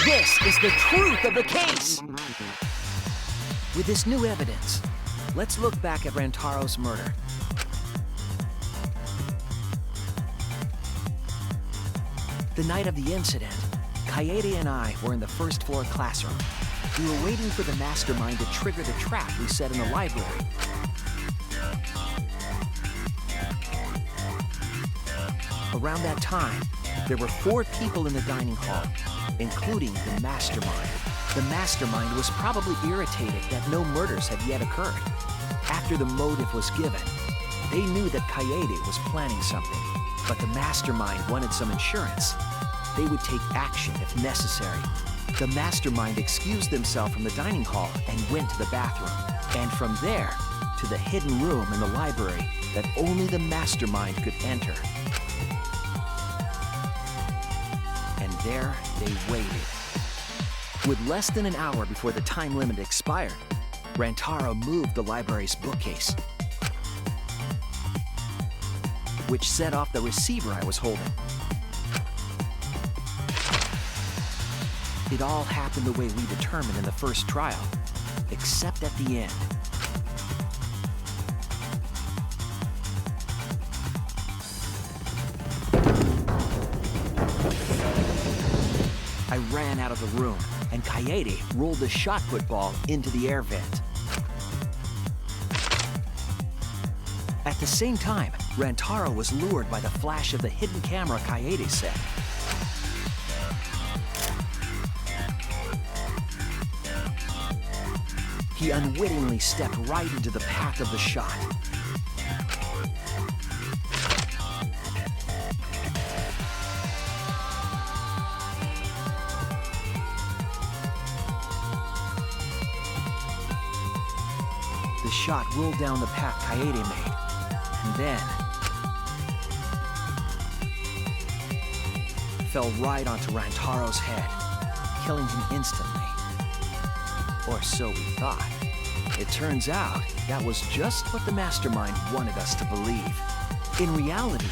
This is the truth of the case! With this new evidence, let's look back at Rantaro's murder. The night of the incident, Kaede and I were in the first floor classroom. We were waiting for the mastermind to trigger the trap we set in the library. Around that time, there were 4 people in the dining hall, including the mastermind. The mastermind was probably irritated that no murders had yet occurred. After the motive was given, they knew that Kaede was planning something, but the mastermind wanted some insurance. They would take action if necessary. The mastermind excused themselves from the dining hall and went to the bathroom, and from there to the hidden room in the library that only the mastermind could enter. And there they waited. With less than an hour before the time limit expired, Rantaro moved the library's bookcase, which set off the receiver I was holding. It all happened the way we determined in the first trial, except at the end. I ran out of the room, and Kaede rolled the shot put ball into the air vent. At the same time, Rantaro was lured by the flash of the hidden camera Kaede set. He unwittingly stepped right into the path of the shot. The shot rolled down the path Kaede made, and then fell right onto Rantaro's head, killing him instantly. Or so we thought. It turns out that was just what the mastermind wanted us to believe. In reality,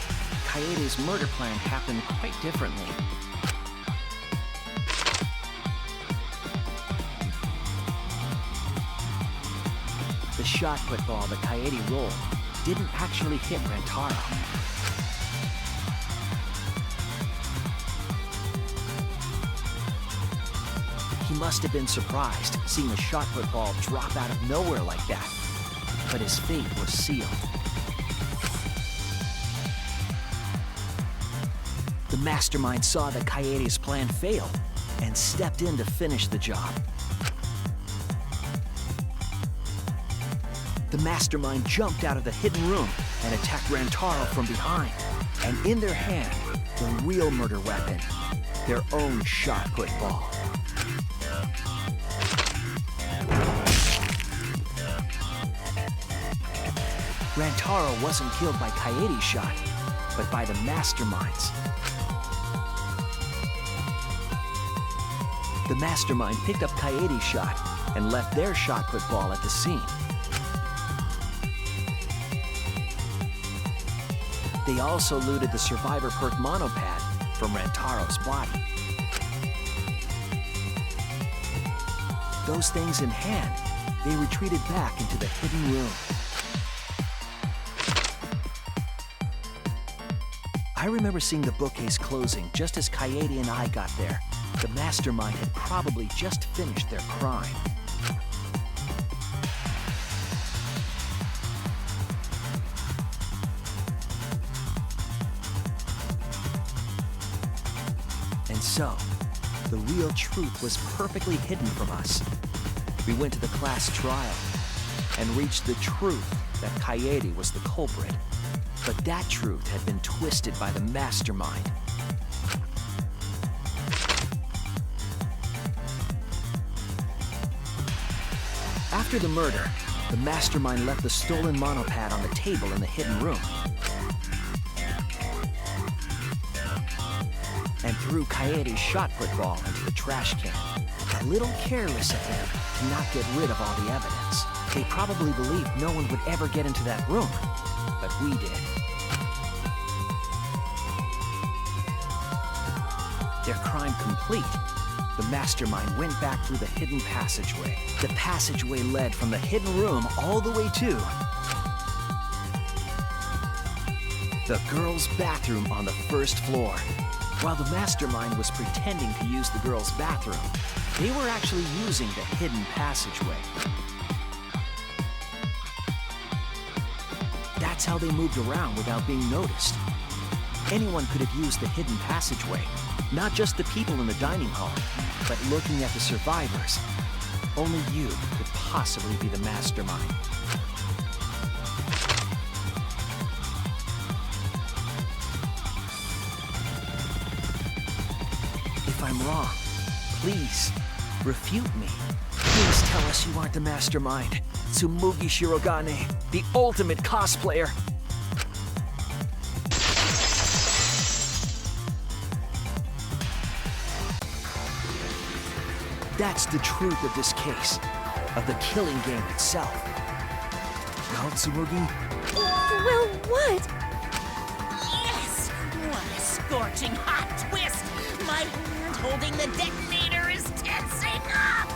Kaede's murder plan happened quite differently. The shot put ball that Kaede rolled didn't actually hit Rantaro. He must have been surprised seeing a shot put ball drop out of nowhere like that, but his fate was sealed. The mastermind saw that Kaede's plan failed and stepped in to finish the job. The mastermind jumped out of the hidden room and attacked Rantaro from behind, and in their hand, the real murder weapon, their own shot put ball. Rantaro wasn't killed by Kaede's shot, but by the mastermind's. The mastermind picked up Kaede's shot and left their shot put ball at the scene. They also looted the survivor perk monopad from Rantaro's body. Those things in hand, they retreated back into the hidden room. I remember seeing the bookcase closing just as Kaede and I got there. The mastermind had probably just finished their crime. And so, the real truth was perfectly hidden from us. We went to the class trial and reached the truth that Kaede was the culprit. But that truth had been twisted by the mastermind. After the murder, the mastermind left the stolen monopad on the table in the hidden room and threw Kaede's shot put ball into the trash can. A little careless of them to not get rid of all the evidence. They probably believed no one would ever get into that room, but we did. Their crime complete, the mastermind went back through the hidden passageway. The passageway led from the hidden room all the way to the girls' bathroom on the first floor. While the mastermind was pretending to use the girls' bathroom, they were actually using the hidden passageway. That's how they moved around without being noticed. Anyone could have used the hidden passageway. Not just the people in the dining hall, but looking at the survivors. Only you could possibly be the mastermind. If I'm wrong, please, refute me. Please tell us you aren't the mastermind. Tsumugi Shirogane, the ultimate cosplayer. That's the truth of this case, of the killing game itself. Well, Tsumugi? Well, what? Yes! What a scorching hot twist! My hand holding the detonator is tensing up!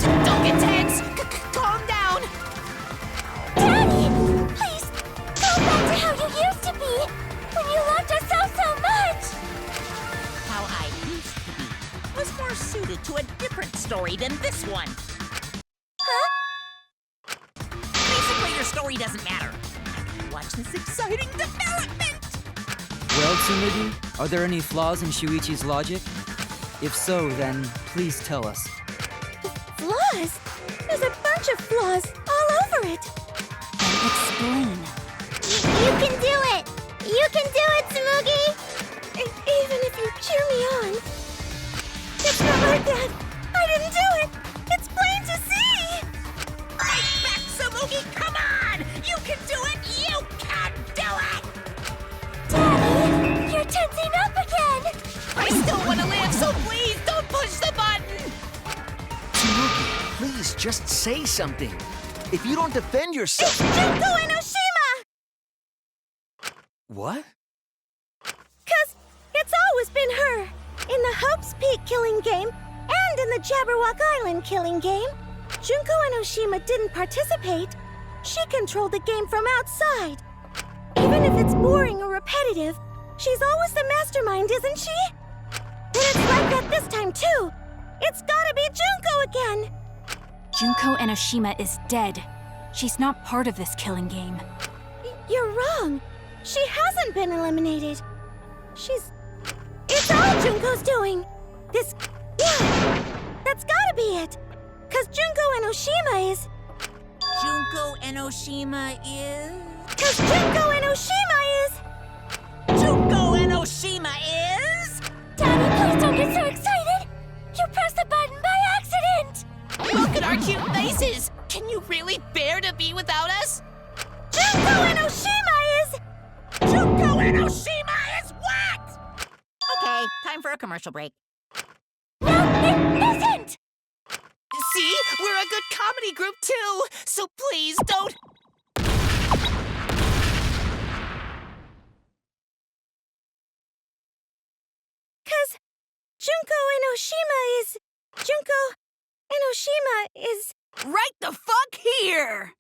Don't get tense! Calm down! Daddy! Please, go back to how you used to be! When you loved us so much! How I used to be was more suited to a different story than this one. Huh? Basically, your story doesn't matter. Watch this exciting development! Well, Tsumugi, are there any flaws in Shuichi's logic? If so, then please tell us. Flaws? There's a bunch of flaws all over it. Explain. You can do it! You can do it, Tsumugi! Even if you cheer me on. It's not like that. I didn't do it. It's plain to see. Fight back, Tsumugi! Come on! You can do it! You can do it! Daddy, you're tensing up again. I still want to live, so please don't push the button! Tsumugi, please just say something. If you don't defend yourself... It's Junko Enoshima! What? 'Cause it's always been her. In the Hope's Peak killing game and in the Jabberwock Island killing game. Junko Enoshima didn't participate. She controlled the game from outside. Even if it's boring or repetitive, she's always the mastermind, isn't she? And it's like that this time, too. It's gotta be Junko again. Junko Enoshima is dead. She's not part of this killing game. You're wrong. She hasn't been eliminated. It's all Junko's doing. Yeah, that's gotta be it. 'Cause Junko Enoshima is... Junko Enoshima is... 'Cause Junko Enoshima is... Junko Enoshima is... Daddy, please don't get so excited. You pressed the button by accident. Look at our cute faces! Can you really bear to be without us? Junko Enoshima is... Junko Enoshima is what? Okay, time for a commercial break. No, it isn't. See? We're a good comedy group too, so please don't... 'Cause Junko Enoshima is... Junko Enoshima is... Right the fuck here!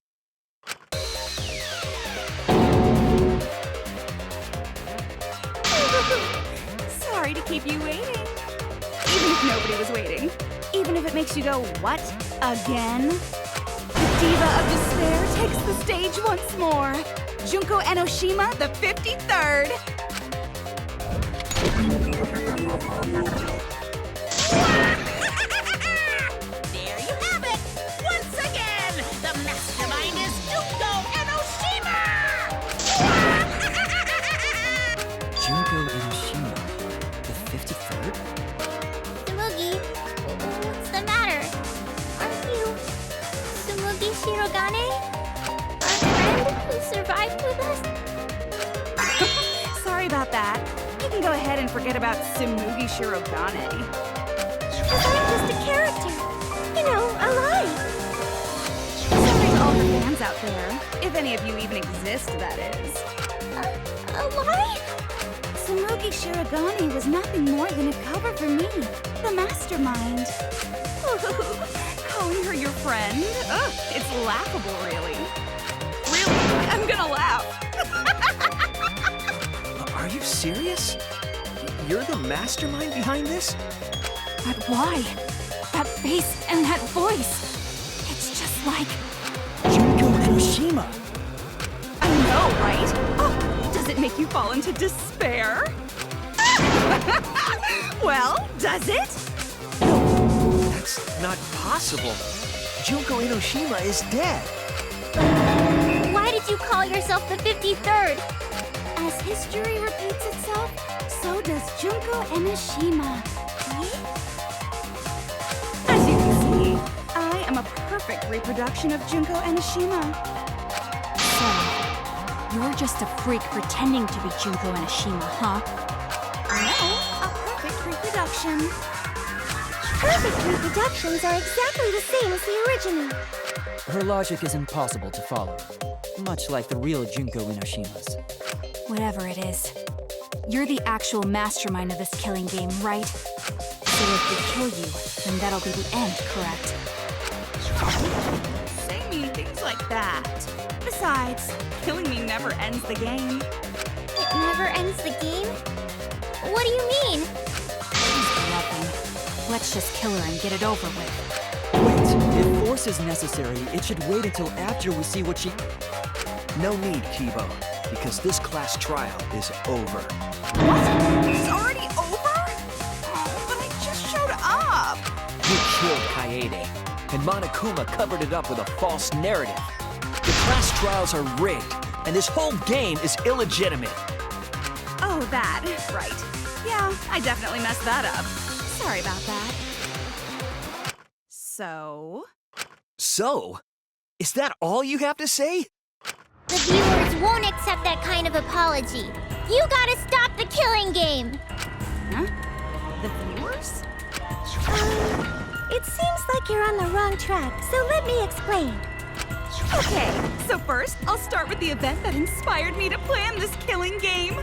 Sorry to keep you waiting. Even if nobody was waiting. Even if it makes you go, what? Again? The Diva of Despair takes the stage once more. Junko Enoshima, the 53rd. There you have it! Once again, the mastermind is Junko Enoshima! Junko Enoshima, the 53rd? Tsumugi, what's the matter? Aren't you Tsumugi Shirogane? Our friend who survived with us? Sorry about that. You can go ahead and forget about Tsumugi Shirogane. 'Cause I'm just a character. You know, alive. Sorry to all the fans out there. If any of you even exist, that is. Alive? Tsumugi Shirogane was nothing more than a cover for me, the mastermind. Calling her your friend? Ugh, it's laughable, really. Really, I'm gonna laugh. Are you serious? You're the mastermind behind this? But why? That face and that voice. It's just like... Junko Enoshima! I know, right? Oh, does it make you fall into despair? Well, does it? That's not possible. Junko Enoshima is dead. Why did you call yourself the 53rd? As history repeats itself, so does Junko Enoshima. As you can see, I am a perfect reproduction of Junko Enoshima. So, you're just a freak pretending to be Junko Enoshima, huh? No, a perfect reproduction. Perfect reproductions are exactly the same as the original. Her logic is impossible to follow, much like the real Junko Enoshima's. Whatever it is, you're the actual mastermind of this killing game, right? So if we kill you, then that'll be the end, correct? Say mean things like that. Besides, killing me never ends the game. It never ends the game? What do you mean? She's bluffing. Let's just kill her and get it over with. Wait, if force is necessary, it should wait until after we see what she... No need, Kibo, because this class trial is over. What? It's already over? Oh, but I just showed up. You killed Kaede, and Monokuma covered it up with a false narrative. The class trials are rigged, and this whole game is illegitimate. Oh, that. Right. Yeah, I definitely messed that up. Sorry about that. So? So? Is that all you have to say? The viewers won't accept that kind of apology. You gotta stop the killing game. Huh? The viewers? It seems like you're on the wrong track, so let me explain. Okay, so first, I'll start with the event that inspired me to plan this killing game.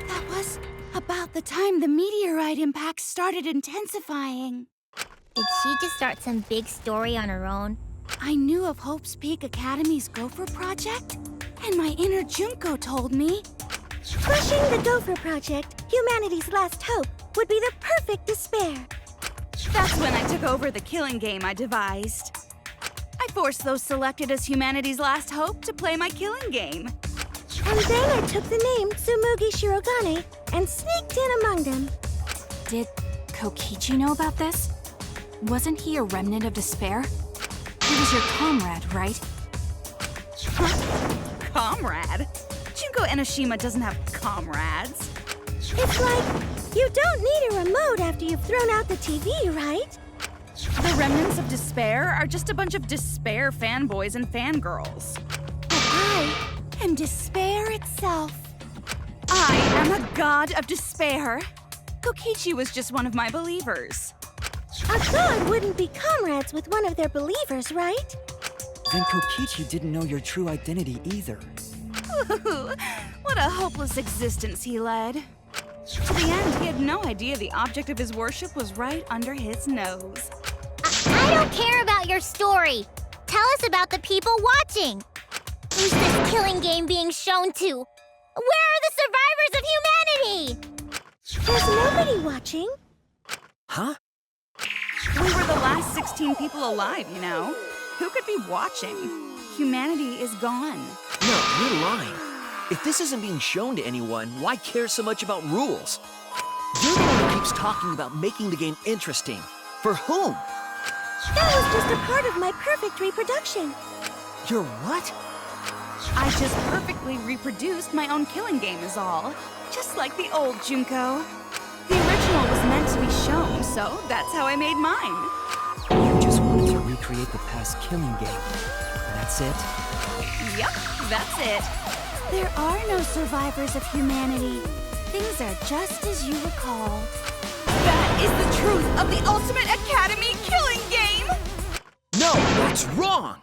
That was about the time the meteorite impact started intensifying. Did she just start some big story on her own? I knew of Hope's Peak Academy's Gopher Project, and my inner Junko told me Crushing the Gopher Project, humanity's last hope, would be the perfect despair. that's when I took over the killing game I devised. I forced those selected as humanity's last hope to play my killing game. And then I took the name Tsumugi Shirogane and sneaked in among them. Did Kokichi know about this? Wasn't he a remnant of despair? He was your comrade, right? Comrade? Junko Enoshima doesn't have comrades. It's like, you don't need a remote after you've thrown out the TV, right? The remnants of despair are just a bunch of despair fanboys and fangirls. But I am despair itself. I am a god of despair. Kokichi was just one of my believers. A god wouldn't be comrades with one of their believers, right? Then Kokichi didn't know your true identity either. What a hopeless existence he led. To the end, he had no idea the object of his worship was right under his nose. I don't care about your story. Tell us about the people watching. Who's this killing game being shown to? Where are the survivors of humanity? There's nobody watching. Huh? We were the last 16 people alive, you know. Who could be watching? Humanity is gone. No, you're lying. If this isn't being shown to anyone, why care so much about rules? You're the one who keeps talking about making the game interesting. For whom? That was just a part of my perfect reproduction. Your what? I just perfectly reproduced my own killing game is all. Just like the old Junko. The original was meant to be shown, so that's how I made mine. You just wanted to recreate the past killing game. That's it? Yep, that's it. There are no survivors of humanity. Things are just as you recall. That is the truth of the Ultimate Academy killing game! No, that's wrong!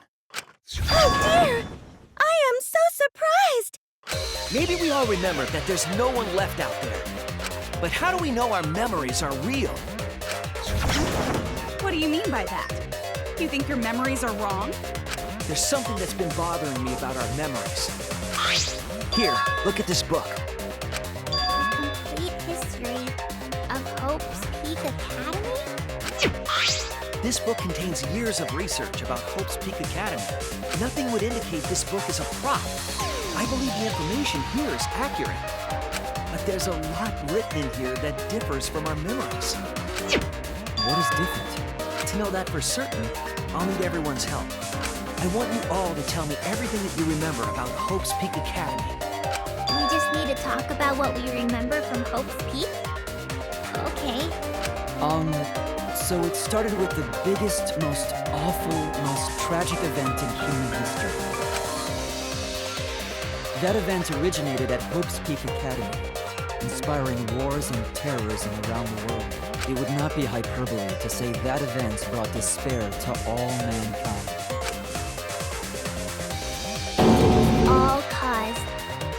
Oh dear! I am so surprised! Maybe we all remember that there's no one left out there. But how do we know our memories are real? What do you mean by that? You think your memories are wrong? There's something that's been bothering me about our memories. Here, look at this book. Complete history of Hope's Peak Academy? This book contains years of research about Hope's Peak Academy. Nothing would indicate this book is a prop. I believe the information here is accurate. But there's a lot written in here that differs from our memories. What is different? To know that for certain, I'll need everyone's help. I want you all to tell me everything that you remember about Hope's Peak Academy. We just need to talk about what we remember from Hope's Peak? Okay. So it started with the biggest, most awful, most tragic event in human history. That event originated at Hope's Peak Academy, inspiring wars and terrorism around the world. It would not be hyperbole to say that event brought despair to all mankind. All caused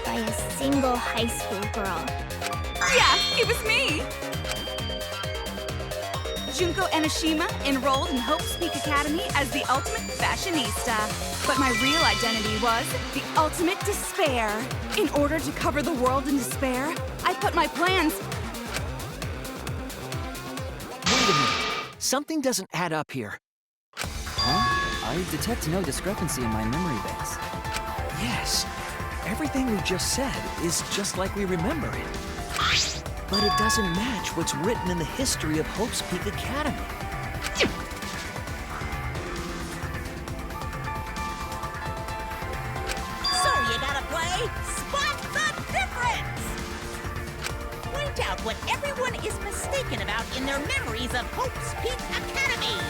by a single high school girl. Yeah, it was me! Junko Enoshima enrolled in Hope's Peak Academy as the ultimate fashionista. But my real identity was the ultimate despair. In order to cover the world in despair, I put my plans... Wait a minute. Something doesn't add up here. Huh? I detect no discrepancy in my memory base. Yes. Everything we just said is just like we remember it. But it doesn't match what's written in the history of Hope's Peak Academy. So you gotta play Spot the Difference! Point out what everyone is mistaken about in their memories of Hope's Peak Academy.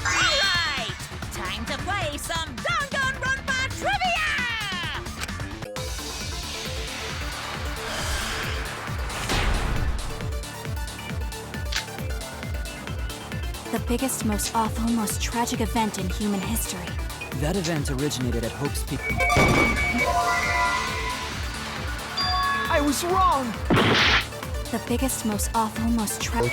All right, time to play some Danganronpa trivia! The biggest, most awful, most tragic event in human history. That event originated at Hope's Peak. I was wrong! The biggest, most awful, most tragic...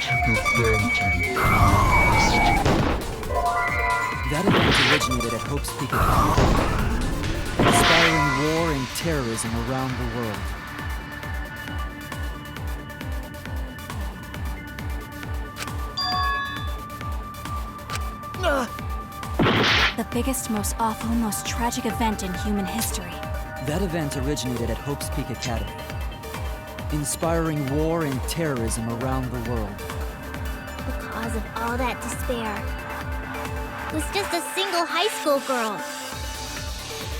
That event originated at Hope's Peak Academy, inspiring war and terrorism around the world. The biggest, most awful, most tragic event in human history. That event originated at Hope's Peak Academy, inspiring war and terrorism around the world. The cause of all that despair was just a single high school girl.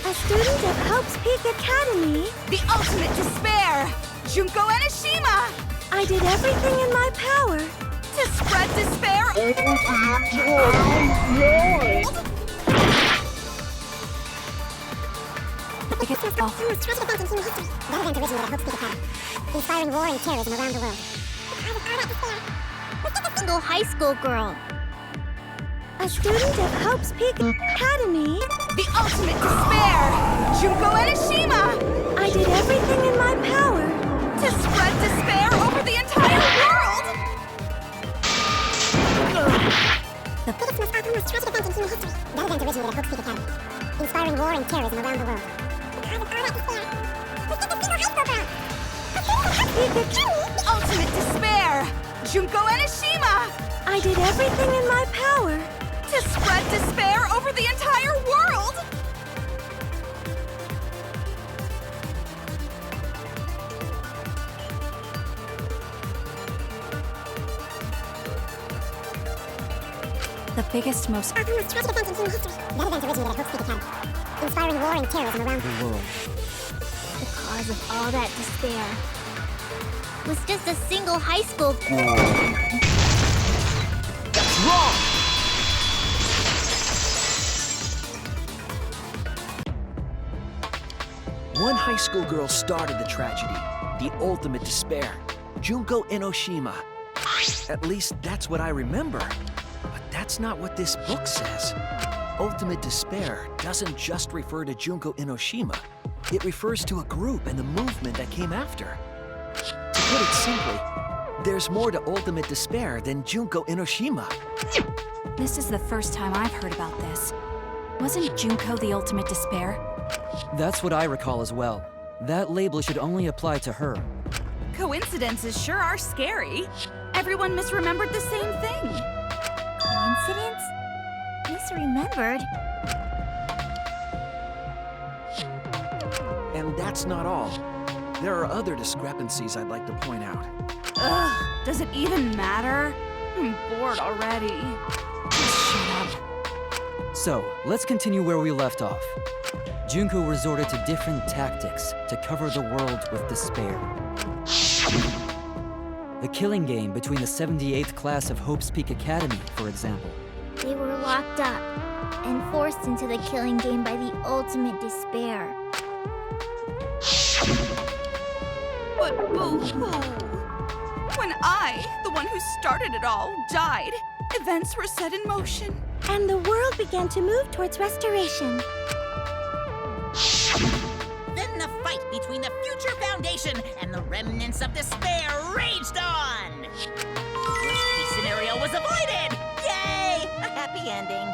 A student of Hope's Peak Academy. The ultimate despair! Junko Enoshima! I did everything in my power. To spread despair The biggest, awful... That event originated at Hope's Peak Academy, inspiring war and terrorism around the world. A single high school girl. A student of Hope's Peak Academy. The ultimate despair! Junko Enoshima! I did everything in my power. To spread despair over the entire world! The biggest, most awful, most tragic event in human history. That event originated at Hope's Peak Academy, inspiring war and terrorism around the world. The ultimate despair! Junko Enoshima! I did everything in my power. To spread despair over the entire world! The biggest, most... Tragic event in human history. That event originated at Hope's Peak Academy, inspiring war and terrorism around The world. The cause of all that despair was just a single high school. That's wrong! One high school girl started the tragedy, the ultimate despair, Junko Enoshima. At least that's what I remember. But that's not what this book says. Ultimate despair doesn't just refer to Junko Enoshima. It refers to a group and the movement that came after. To put it simply, there's more to ultimate despair than Junko Enoshima. This is the first time I've heard about this. Wasn't Junko the ultimate despair? That's what I recall as well. That label should only apply to her. Coincidences sure are scary. Everyone misremembered the same thing. Coincidence? Misremembered? And that's not all. There are other discrepancies I'd like to point out. Ugh, does it even matter? I'm bored already. Just shut up. So, let's continue where we left off. Junko resorted to different tactics to cover the world with despair. The killing game between the 78th class of Hope's Peak Academy, for example. They were locked up and forced into the killing game by the ultimate despair. But boo-hoo. When I, the one who started it all, died, events were set in motion. And the world began to move towards restoration. Then the fight between the Future Foundation and the remnants of despair raged on! Worst-case scenario was avoided! Yay! A happy ending.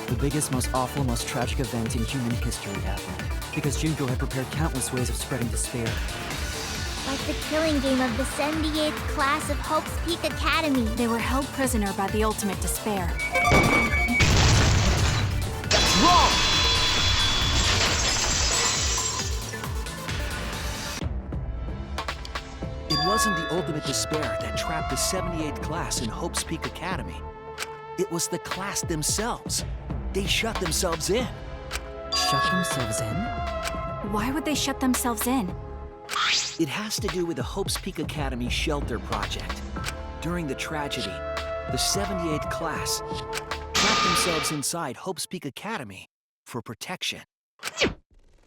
The biggest, most awful, most tragic event in human history happened, because Junko had prepared countless ways of spreading despair. Like the killing game of the 78th class of Hope's Peak Academy. They were held prisoner by the ultimate despair. That's wrong! It wasn't the ultimate despair that trapped the 78th class in Hope's Peak Academy. It was the class themselves. They shut themselves in. Shut themselves in? Why would they shut themselves in? It has to do with the Hope's Peak Academy shelter project. During the tragedy, the 78th class trapped themselves inside Hope's Peak Academy for protection. So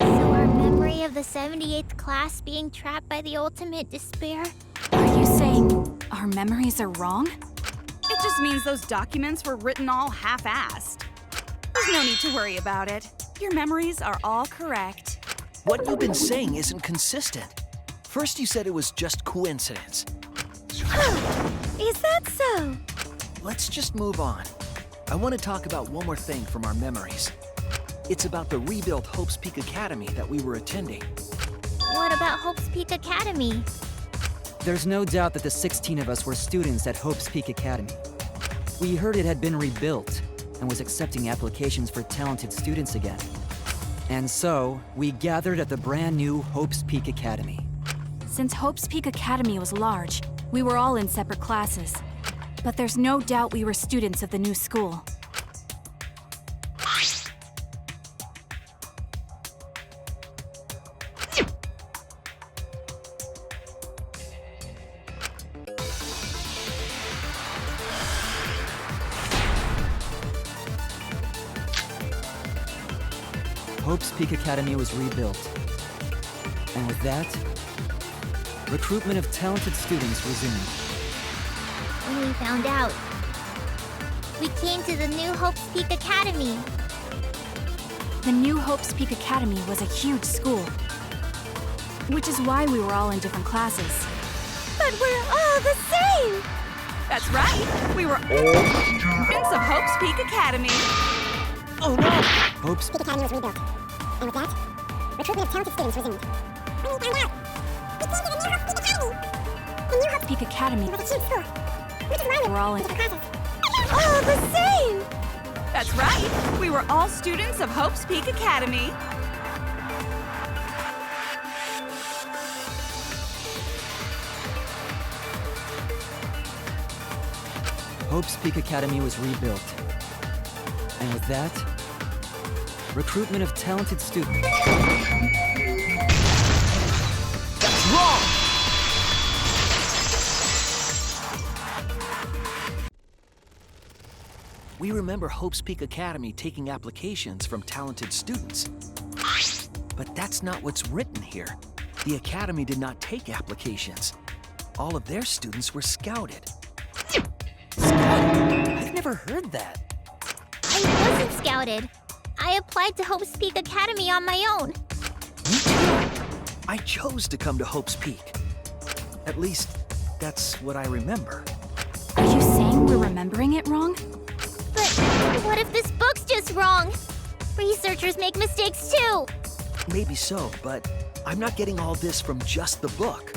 our memory of the 78th class being trapped by the ultimate despair? Are you saying our memories are wrong? It just means those documents were written all half-assed. There's no need to worry about it. Your memories are all correct. What you've been saying isn't consistent. First you said it was just coincidence. Is that so? Let's just move on. I want to talk about one more thing from our memories. It's about the rebuilt Hope's Peak Academy that we were attending. What about Hope's Peak Academy? There's no doubt that the 16 of us were students at Hope's Peak Academy. We heard it had been rebuilt and was accepting applications for talented students again. And so, we gathered at the brand new Hope's Peak Academy. Since Hope's Peak Academy was large, we were all in separate classes. But there's no doubt we were students of the new school. Hope's Peak Academy was rebuilt. And with that, recruitment of talented students resumed. When we found out, we came to the new Hope's Peak Academy. The new Hope's Peak Academy was a huge school. Which is why we were all in different classes. But we're all the same! That's right. We were all students of Hope's Peak Academy. Oh no! Hope's Peak Academy was rebuilt. And with that, recruitment of talented students resumed. When we found out, we came to the new Hope's Peak Academy. The new Hope's Peak Academy was a huge school, which is why we were all in different classes. All the same! That's right. We were all students of Hope's Peak Academy. Hope's Peak Academy was rebuilt. And with that, recruitment of talented students. That's wrong! We remember Hope's Peak Academy taking applications from talented students. But that's not what's written here. The Academy did not take applications. All of their students were scouted. Scouted? I've never heard that. I wasn't scouted. I applied to Hope's Peak Academy on my own. Me too. I chose to come to Hope's Peak. At least, that's what I remember. Are you saying we're remembering it wrong? But what if this book's just wrong? Researchers make mistakes too. Maybe so, but I'm not getting all this from just the book.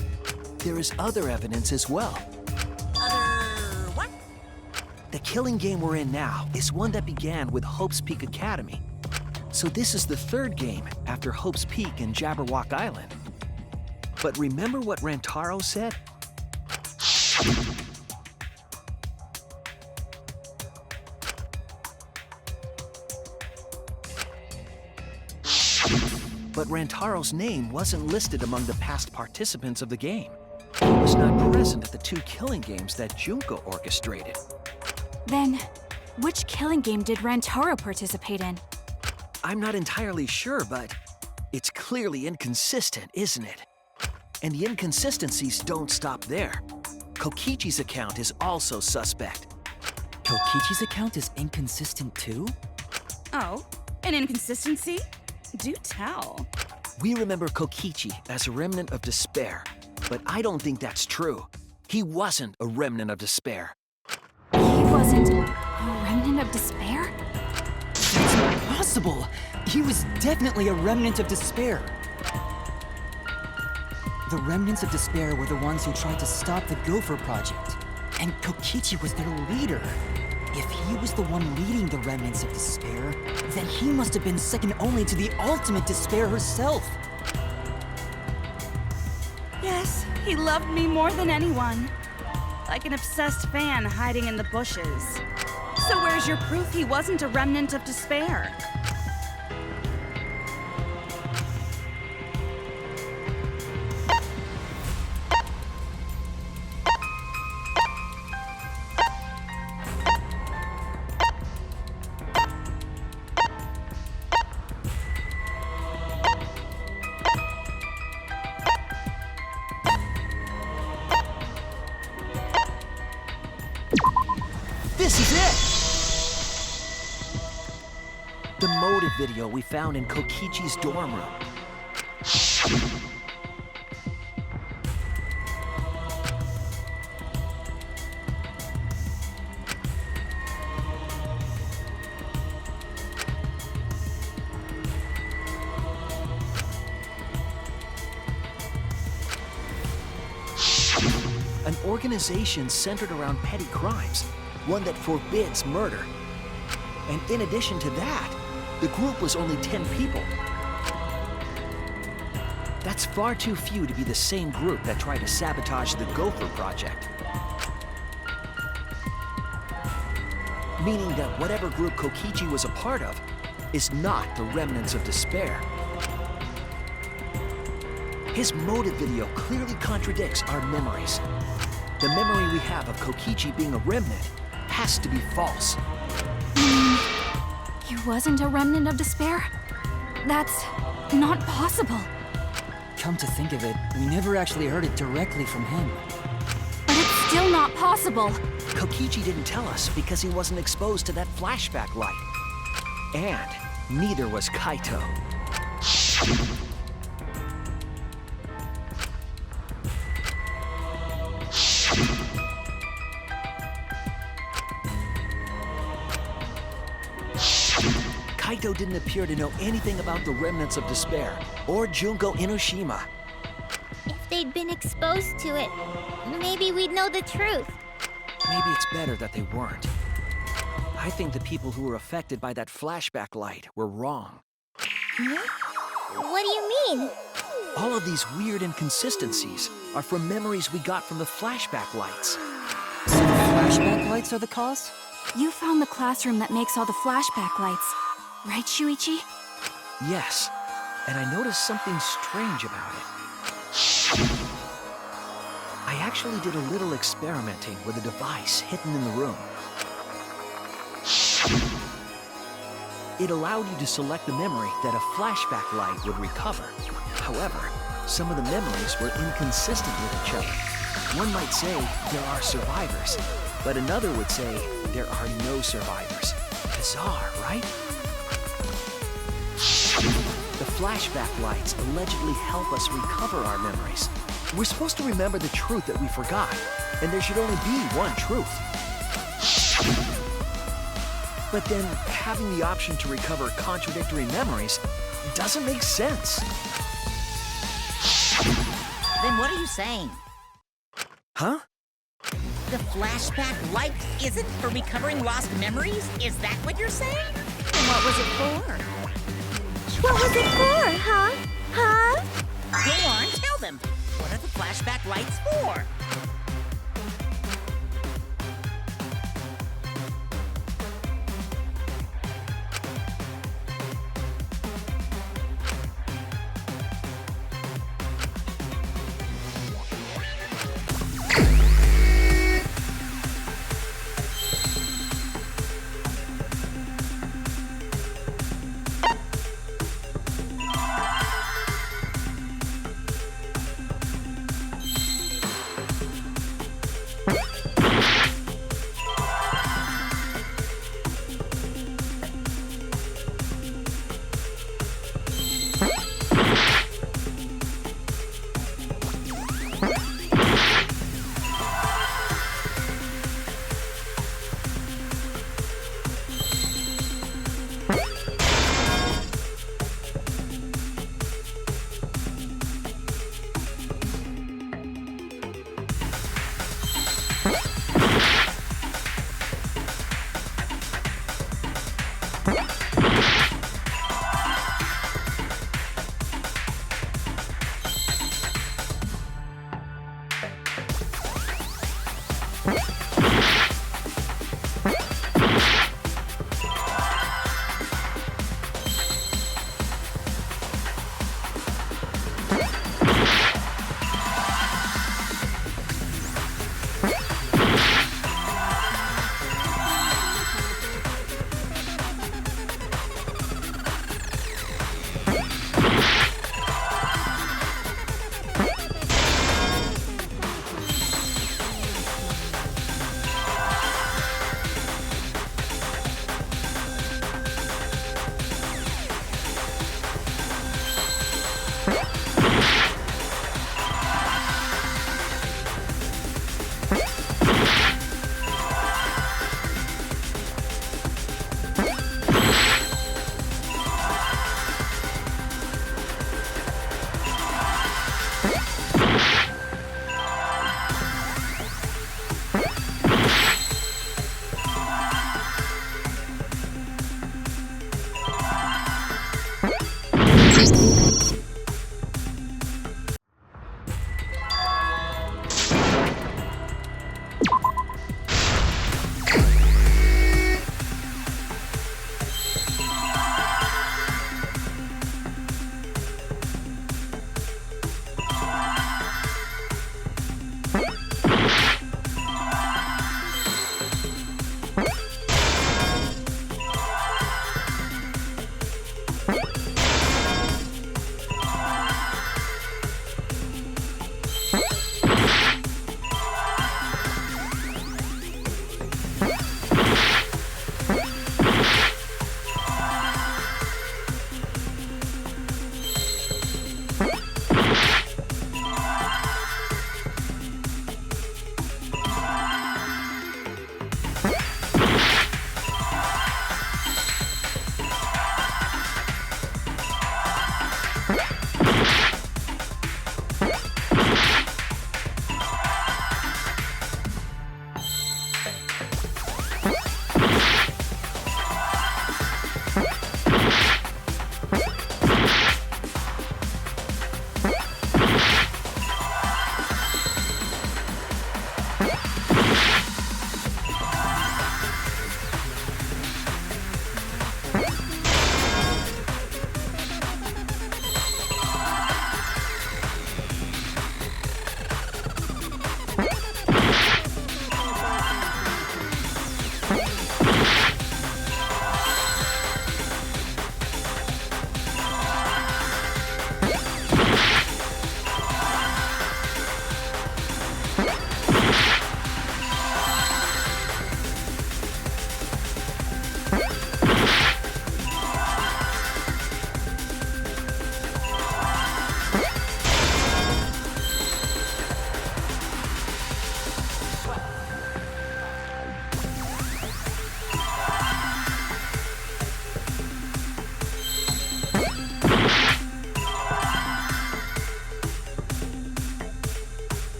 There is other evidence as well. Other what? The killing game we're in now is one that began with Hope's Peak Academy. So this is the third game after Hope's Peak and Jabberwock Island. But remember what Rantaro said? But Rantaro's name wasn't listed among the past participants of the game. He was not present at the two killing games that Junko orchestrated. Then, which killing game did Rantaro participate in? I'm not entirely sure, but it's clearly inconsistent, isn't it? And the inconsistencies don't stop there. Kokichi's account is also suspect. Kokichi's account is inconsistent too? Oh, an inconsistency? Do tell. We remember Kokichi as a remnant of despair, but I don't think that's true. He wasn't a remnant of despair. He wasn't a remnant of despair? That's impossible! He was definitely a remnant of despair. The remnants of despair were the ones who tried to stop the Gopher Project, and Kokichi was their leader. If he was the one leading the remnants of despair, then he must have been second only to the ultimate despair herself. Yes, he loved me more than anyone. Like an obsessed fan hiding in the bushes. So where's your proof he wasn't a remnant of despair? This is it! The motive video we found in Kokichi's dorm room. An organization centered around petty crimes, one that forbids murder. And in addition to that, the group was only 10 people. That's far too few to be the same group that tried to sabotage the Gopher Project. Meaning that whatever group Kokichi was a part of is not the remnants of despair. His motive video clearly contradicts our memories. The memory we have of Kokichi being a remnant has to be false. He wasn't a remnant of despair? That's not possible. Come to think of it, we never actually heard it directly from him. But it's still not possible. Kokichi didn't tell us because he wasn't exposed to that flashback light. And neither was Kaito. Kaito didn't appear to know anything about the remnants of despair, or Junko Enoshima. If they'd been exposed to it, maybe we'd know the truth. Maybe it's better that they weren't. I think the people who were affected by that flashback light were wrong. What do you mean? All of these weird inconsistencies are from memories we got from the flashback lights. So the flashback lights are the cause? You found the classroom that makes all the flashback lights, right, Shuichi? Yes, and I noticed something strange about it. I actually did a little experimenting with a device hidden in the room. It allowed you to select the memory that a flashback light would recover. However, some of the memories were inconsistent with each other. One might say there are survivors, but another would say there are no survivors. Bizarre, right? The flashback lights allegedly help us recover our memories. We're supposed to remember the truth that we forgot, and there should only be one truth. But then, having the option to recover contradictory memories doesn't make sense. Then what are you saying? Huh? The flashback light isn't for recovering lost memories? Is that what you're saying? Then what was it for? What was it for, huh? Huh? Go on, tell them. What are the flashback lights for?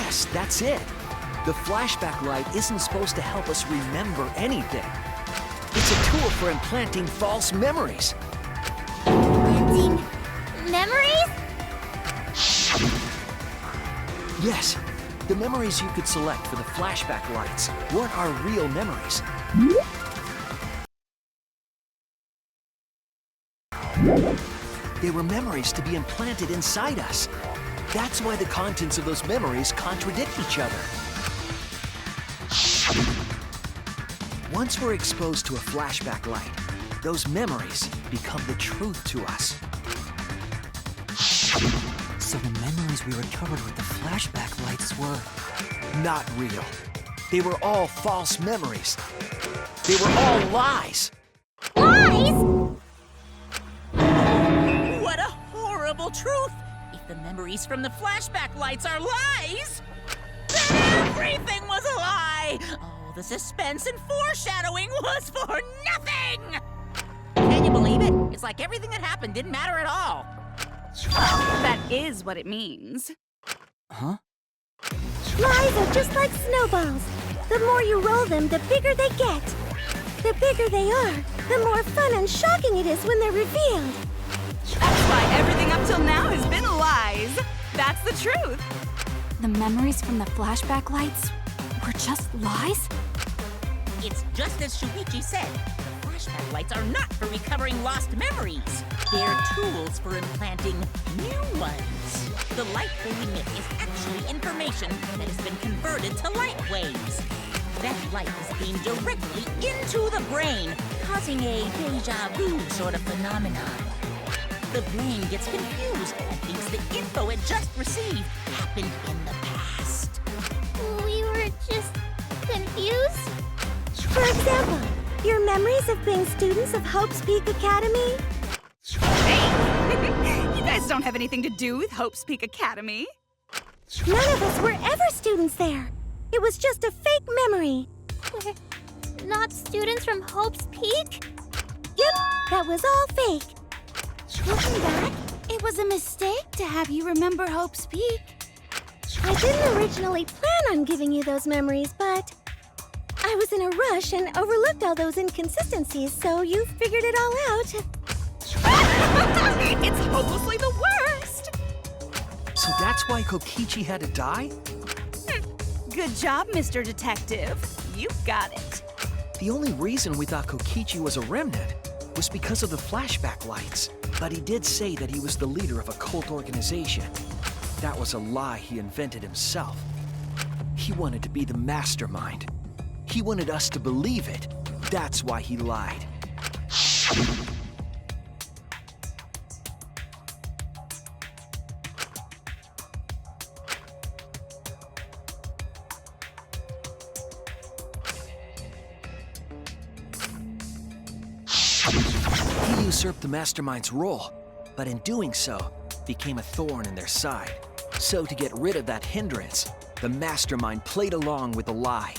Yes, that's it. The flashback light isn't supposed to help us remember anything. It's a tool for implanting false memories. Planting memories? Yes, the memories you could select for the flashback lights weren't our real memories. They were memories to be implanted inside us. That's why the contents of those memories contradict each other. Once we're exposed to a flashback light, those memories become the truth to us. So the memories we recovered with the flashback lights were... Not real. They were all false memories. They were all lies. Lies? What a horrible truth! If the memories from the flashback lights are lies, then everything was a lie! All the suspense and foreshadowing was for nothing! Can you believe it? It's like everything that happened didn't matter at all. That is what it means. Huh? Lies are just like snowballs. The more you roll them, the bigger they get. The bigger they are, the more fun and shocking it is when they're revealed. That's why everything up till now has been lies. That's the truth. The memories from the flashback lights were just lies? It's just as Shuichi said. Flashback lights are not for recovering lost memories. They're tools for implanting new ones. The light they emit is actually information that has been converted to light waves. That light is beamed directly into the brain, causing a deja vu sort of phenomenon. The brain gets confused and thinks the info it just received happened in the past. We were just confused? For example, your memories of being students of Hope's Peak Academy? Hey! You guys don't have anything to do with Hope's Peak Academy. None of us were ever students there. It was just a fake memory. We're not students from Hope's Peak? Yep, that was all fake. Looking back, it was a mistake to have you remember Hope's Peak. I didn't originally plan on giving you those memories, but I was in a rush and overlooked all those inconsistencies, so you figured it all out. It's hopelessly the worst! So that's why Kokichi had to die? Good job, Mr. Detective. You got it. The only reason we thought Kokichi was a remnant was because of the flashback lights. But he did say that he was the leader of a cult organization. That was a lie he invented himself. He wanted to be the mastermind. He wanted us to believe it. That's why he lied. He usurped the mastermind's role, but in doing so, became a thorn in their side. So to get rid of that hindrance, the mastermind played along with the lie.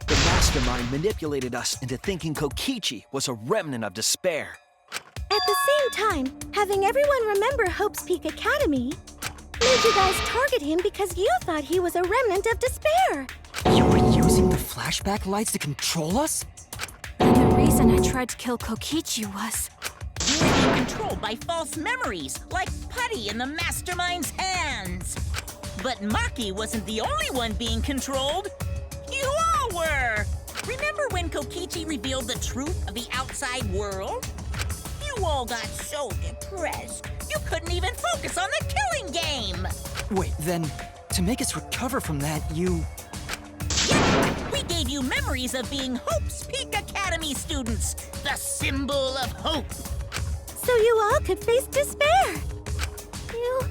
The mastermind manipulated us into thinking Kokichi was a remnant of despair. At the same time, having everyone remember Hope's Peak Academy made you guys target him because you thought he was a remnant of despair. You were using the flashback lights to control us? And the reason I tried to kill Kokichi was... You were being controlled by false memories, like putty in the mastermind's hands. But Maki wasn't the only one being controlled. You all were! Remember when Kokichi revealed the truth of the outside world? You all got so depressed, you couldn't even focus on the killing game! Wait, then, to make us recover from that, you... Yep, we gave you memories of being Hope's Peak Academy students, the symbol of hope. So you all could face despair. You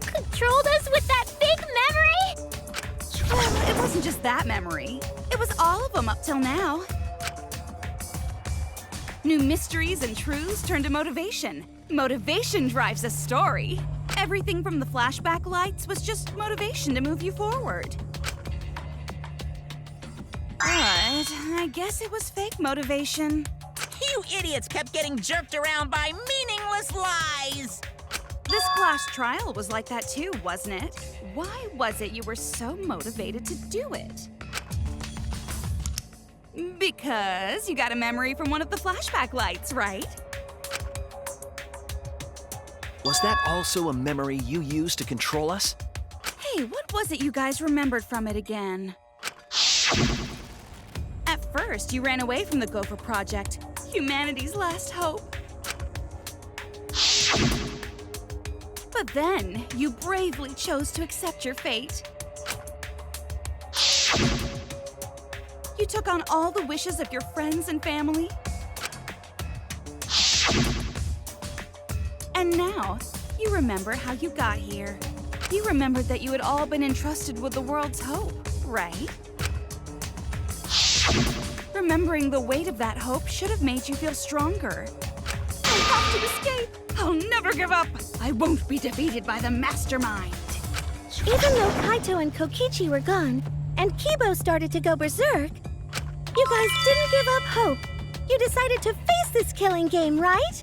controlled us with that big memory? Well, it wasn't just that memory. It was all of them up till now. New mysteries and truths turn to motivation. Motivation drives a story. Everything from the flashback lights was just motivation to move you forward. But I guess it was fake motivation. You idiots kept getting jerked around by meaningless lies. This class last trial was like that too, wasn't it? Why was it you were so motivated to do it? Because you got a memory from one of the flashback lights, right? Was that also a memory you used to control us? Hey, what was it you guys remembered from it again? At first, you ran away from the Gopher Project, humanity's last hope. But then, you bravely chose to accept your fate. You took on all the wishes of your friends and family. And now, you remember how you got here. You remembered that you had all been entrusted with the world's hope, right? Remembering the weight of that hope should have made you feel stronger. I have to escape! I'll never give up! I won't be defeated by the mastermind! Even though Kaito and Kokichi were gone, and Kibo started to go berserk, you guys didn't give up hope. You decided to face this killing game, right?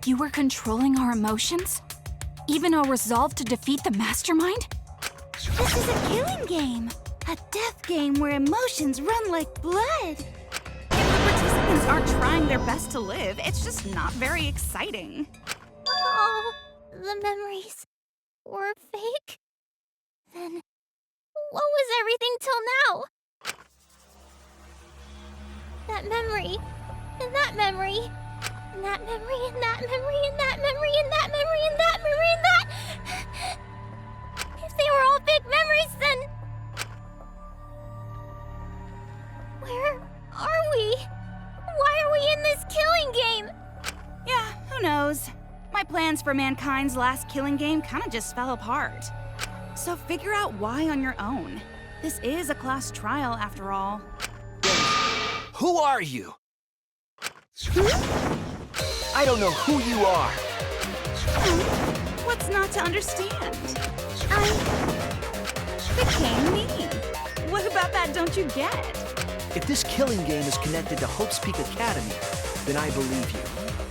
You were controlling our emotions? Even our resolve to defeat the mastermind? This is a killing game. A death game where emotions run like blood. If the participants aren't trying their best to live, it's just not very exciting. Oh, the memories were fake? Then what was everything till now? That memory, and that memory, and that memory, and that memory, and that memory, and that memory, and that memory, and that... If they were all fake memories, then... Where are we? Why are we in this killing game? Yeah, who knows? My plans for mankind's last killing game kinda just fell apart. So figure out why on your own. This is a class trial after all. Who are you? I don't know who you are. What's not to understand? I became me. What about that don't you get? If this killing game is connected to Hope's Peak Academy, then I believe you.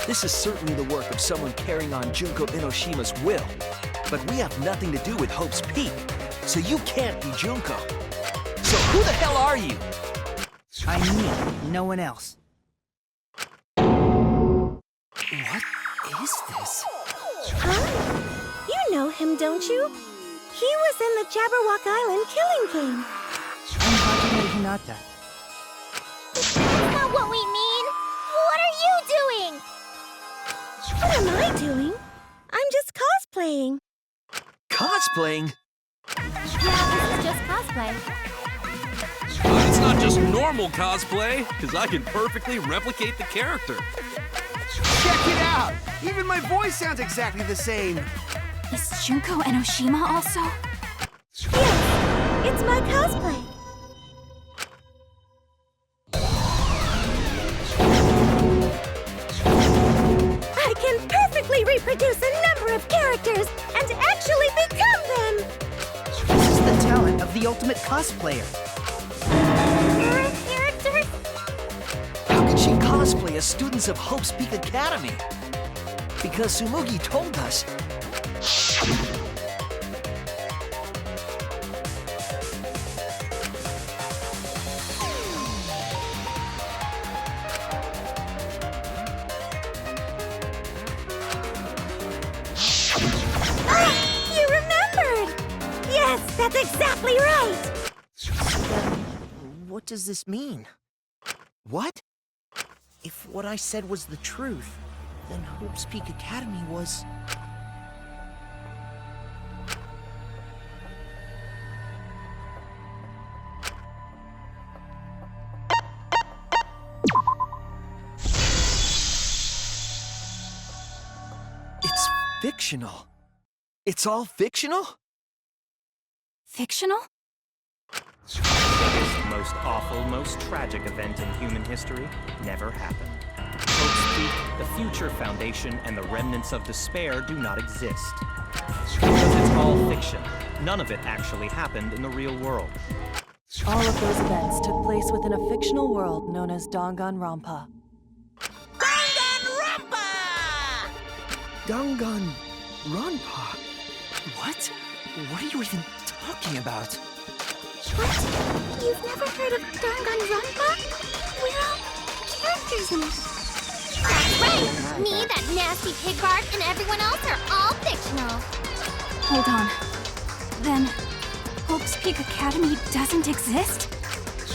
This is certainly the work of someone carrying on Junko Enoshima's will. But we have nothing to do with Hope's Peak, so you can't be Junko. So who the hell are you? I'm me, no one else. What is this? Huh? You know him, don't you? He was in the Jabberwock Island killing game. I'm Hajime Hinata. That's not what we mean. What are you doing? What am I doing? I'm just cosplaying. Cosplaying? Yeah, this is just cosplay. But it's not just normal cosplay, because I can perfectly replicate the character. Check it out! Even my voice sounds exactly the same. Is Junko Enoshima also? Yes, it's my cosplay. I can perfectly reproduce a number of characters and actually become them! This is the talent of the ultimate cosplayer. Characters? How could she cosplay as students of Hope's Peak Academy? Because Sumugi told us. You remembered! Yes, that's exactly right! What does this mean? What? If what I said was the truth, then Hope's Peak Academy was... It's fictional. It's all fictional? Fictional? The biggest, most awful, most tragic event in human history never happened. Hope's Peak, the future foundation, and the remnants of despair do not exist. Because it's all fiction. None of it actually happened in the real world. All of those events took place within a fictional world known as Danganronpa. Danganronpa! Dangan... Danganronpa? What? What are you even talking about? What? You've never heard of Danganronpa? We're all characters in it. That's right! Me, that nasty pig Bart, and everyone else are all fictional. Hold on. Then, Hope's Peak Academy doesn't exist?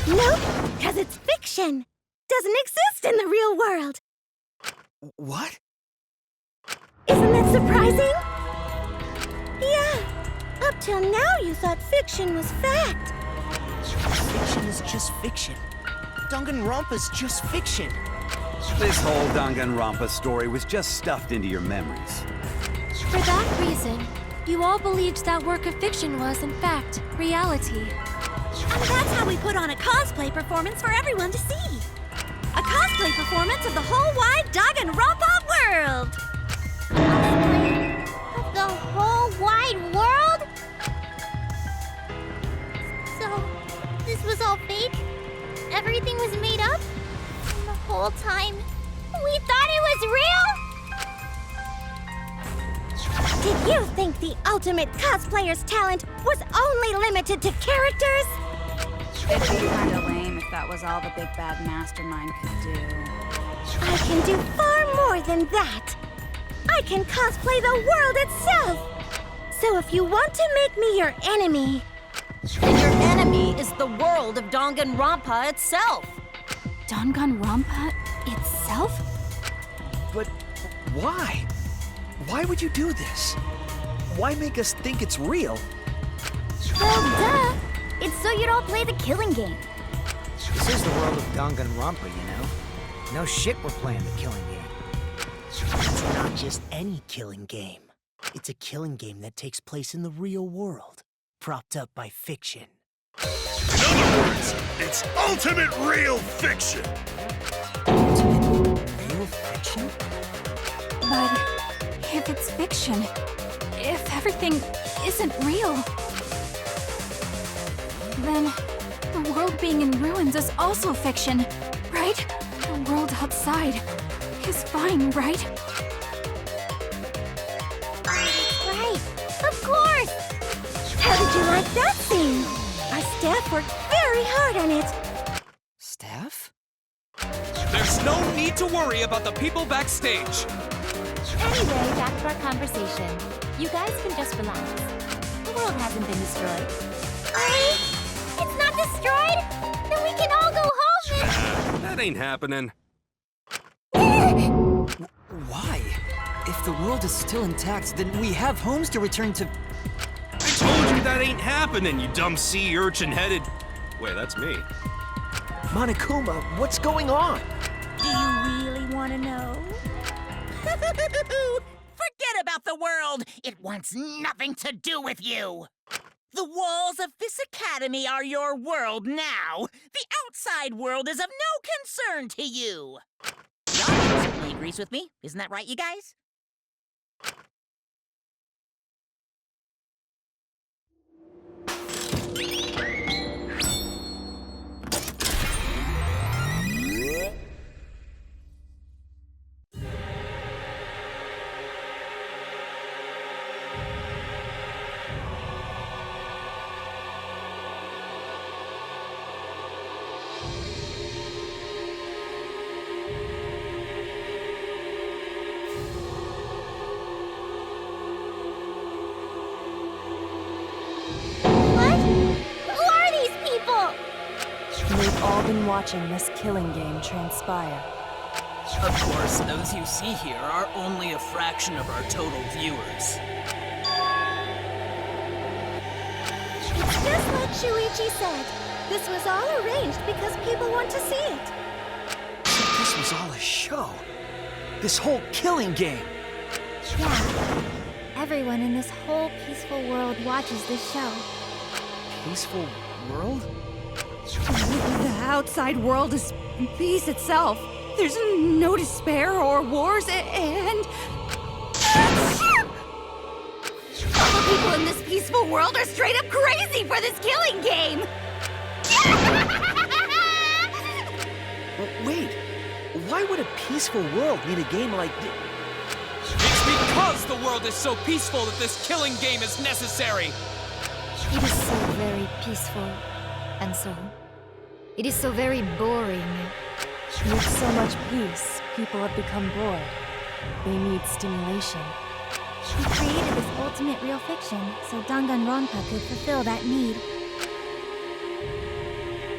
Nope, because it's fiction. Doesn't exist in the real world. What? Isn't that surprising? Yeah. Up till now, you thought fiction was fact. Fiction is just fiction. Danganronpa's just fiction. This whole Danganronpa story was just stuffed into your memories. For that reason, you all believed that work of fiction was, in fact, reality. And that's how we put on a cosplay performance for everyone to see. A cosplay performance of the whole wide Danganronpa world. Cosplay of the whole wide world? So, this was all fake? Everything was made up? And the whole time, we thought it was real? Did you think the ultimate cosplayer's talent was only limited to characters? It'd be kinda lame if that was all the big bad mastermind could do. I can do far more than that. I can cosplay the world itself. So if you want to make me your enemy... And your enemy is the world of Danganronpa itself. Danganronpa itself? But why? Why would you do this? Why make us think it's real? Well, duh. It's so you'd all play the killing game. This is the world of Danganronpa, you know? No shit we're playing the killing game. It's not just any killing game. It's a killing game that takes place in the real world, propped up by fiction. In other words, it's ultimate real fiction! Ultimate real fiction? But if it's fiction, if everything isn't real, then the world being in ruins is also fiction, right? The world outside is fine, right? Right, of course! How did you like that scene? Our staff worked very hard on it. Staff? There's no need to worry about the people backstage. Anyway, back to our conversation. You guys can just relax. The world hasn't been destroyed. Really? It's not destroyed? Then we can all go home and... That ain't happening. Why? If the world is still intact, then we have homes to return to. I told you that ain't happening, you dumb sea urchin-headed... Wait, that's me. Monokuma, what's going on? Do you really want to know? Forget about the world. It wants nothing to do with you. The walls of this academy are your world now. The outside world is of no concern to you. Y'all certainly agrees with me. Isn't that right, you guys? We've all been watching this killing game transpire. Of course, those you see here are only a fraction of our total viewers. It's just like Shuichi said. This was all arranged because people want to see it. So this was all a show. This whole killing game. Yeah. Everyone in this whole peaceful world watches this show. Peaceful world? The outside world is peace itself. There's no despair or wars, and... All the people in this peaceful world are straight up crazy for this killing game! Wait, why would a peaceful world need a game like this? It's because the world is so peaceful that this killing game is necessary. It is so very peaceful. And so, it is so very boring. With so much peace, people have become bored. They need stimulation. He created this ultimate real fiction so Danganronpa could fulfill that need.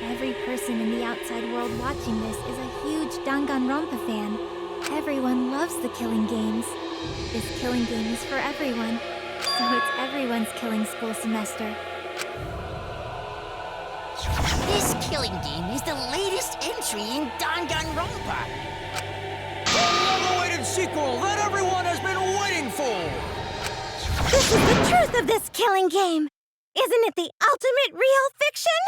Every person in the outside world watching this is a huge Danganronpa fan. Everyone loves the killing games. This killing game is for everyone, so it's everyone's killing school semester. This killing game is the latest entry in Danganronpa. The long-awaited sequel that everyone has been waiting for! This is the truth of this killing game! Isn't it the ultimate real fiction?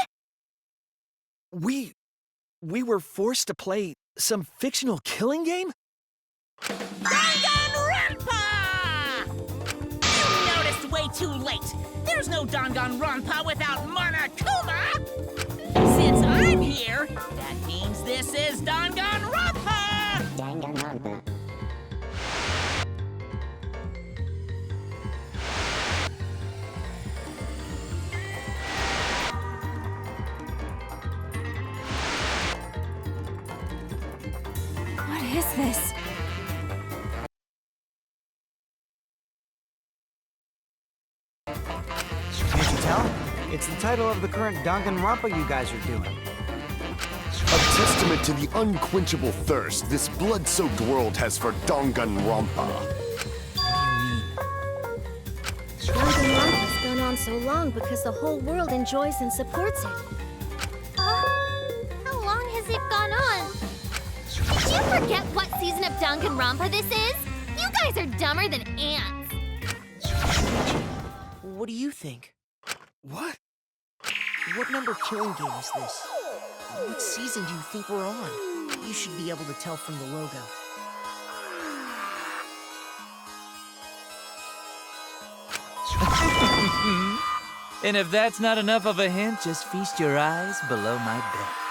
We were forced to play some fictional killing game? Danganronpa! You noticed way too late. There's no Danganronpa without Monokuma! Since I'm here, that means this is Danganronpa! Danganronpa. What is this? Can't you tell? It's the title of the current Danganronpa you guys are doing. A testament to the unquenchable thirst this blood-soaked world has for Danganronpa. Danganronpa's gone on so long because the whole world enjoys and supports it. How long has it gone on? Did you forget what season of Danganronpa this is? You guys are dumber than ants. What do you think? What? What number killing game is this? What season do you think we're on? You should be able to tell from the logo. And if that's not enough of a hint, just feast your eyes below my belt.